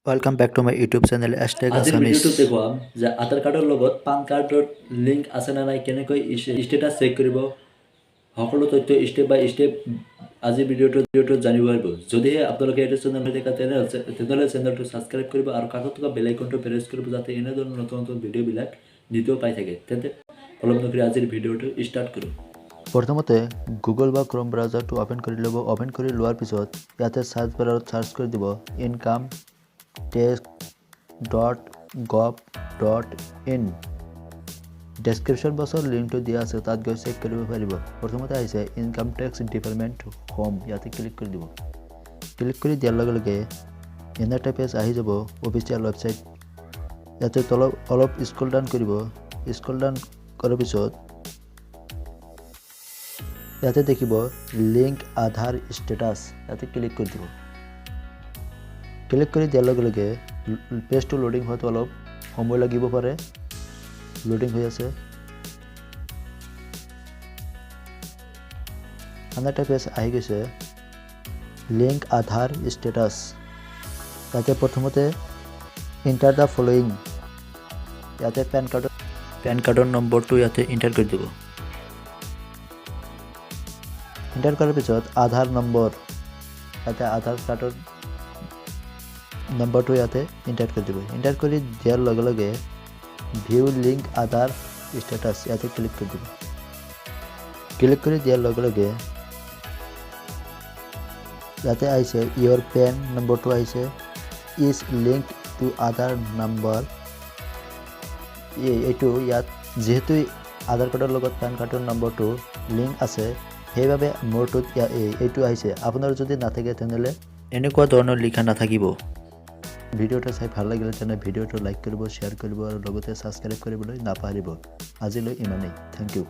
Welcome back to my YouTube channel Hashtag আজিৰ Assamese। ভিডিঅ'টোত দেখুৱাম যে আধাৰ কাৰ্ডৰ লগত পান কাৰ্ডৰ লিংক আছে নে নাই, কেনেকৈ ষ্টেটাছ চেক কৰিব, সকলো তথ্য ষ্টেপ বাই ষ্টেপ আজিৰ ভিডিঅ'টোত জানিব পাৰিব। যদিহে আপোনালোকে এইটো চেনেল হৈ থাকে তেনেহ'লে চেনেলটো ছাবস্ক্ৰাইব কৰিব আৰু কাষত থকা বেল আইকনটো প্ৰেছ কৰিব, যাতে এনেধৰণৰ নতুন নতুন ভিডিঅ'বিলাক নিতৌ পাই থাকে। তেন্তে অলপ নকৰি আজিৰ ভিডিঅ'টো ষ্টাৰ্ট কৰোঁ। প্ৰথমতে গুগল বা ক্ৰম ব্ৰাউজাৰটো অপেন কৰি ল'ব। অপেন কৰি লোৱাৰ পিছত ইয়াতে সাৰ্চ বাৰত সাৰ্চ কৰি দিব incometax.gov.in। ডেছক্ৰিপশ্যন বক্সৰ লিংকটো দিয়া আছে, তাত গৈ চেক কৰিব পাৰিব। প্ৰথমতে আহিছে ইনকাম টেক্স ডিপাৰ্টমেণ্ট হোম, ইয়াতে ক্লিক কৰি দিব। ক্লিক কৰি দিয়াৰ লগে লগে এনে এটা পেজ আহি যাব, অফিচিয়েল ৱেবছাইট। ইয়াতে তলত অলপ স্ক্ৰল ডাউন কৰিব। স্ক্ৰল ডাউন কৰাৰ পিছত ইয়াতে দেখিব লিংক আধাৰ ষ্টেটাছ, ইয়াতে ক্লিক কৰি দিব। ক্লিক কৰি দিয়াৰ লগে লগে পেজটো লোডিং হোৱাটো অলপ সময় লাগিব পাৰে। লোডিং হৈ আছে। আন এটা পেজ আহি গৈছে লিংক আধাৰ ষ্টেটাছ। ইয়াতে প্ৰথমতে এণ্টাৰ দ্য ফলোয়িং, ইয়াতে পেন কাৰ্ডৰ নম্বৰটো ইয়াতে এণ্টাৰ কৰি দিব। এণ্টাৰ কৰাৰ পিছত আধাৰ নম্বৰ, ইয়াতে আধাৰ কাৰ্ডৰ নম্বৰটো ইয়াতে এণ্টাৰ কৰি দিব। এণ্টাৰ কৰি দিয়াৰ লগে লগে ভিউ লিংক আধাৰ ষ্টেটাছ, ইয়াতে ক্লিক কৰি দিব। ক্লিক কৰি দিয়াৰ লগে লগে ইয়াতে আহিছে ইয়ৰ পেন নম্বৰটো আহিছে, is link to Aadhaar number. এইটো ইয়াত যিহেতু আধাৰ কাৰ্ডৰ লগত পেন কাৰ্ডৰ নম্বৰটো লিংক আছে, সেইবাবে মোৰটোত এইটো আহিছে। আপোনাৰ যদি নাথাকে তেনেহ'লে এনেকুৱা ধৰণৰ লিখা নাথাকিব। ভিডিঅ'টো চাই ভাল লাগিলে তেনে ভিডিঅ'টো লাইক কৰিব, শ্বেয়াৰ কৰিব আৰু লগতে ছাবস্ক্ৰাইব কৰিবলৈ নাপাহৰিব। আজিলৈ ইমানেই। Thank U.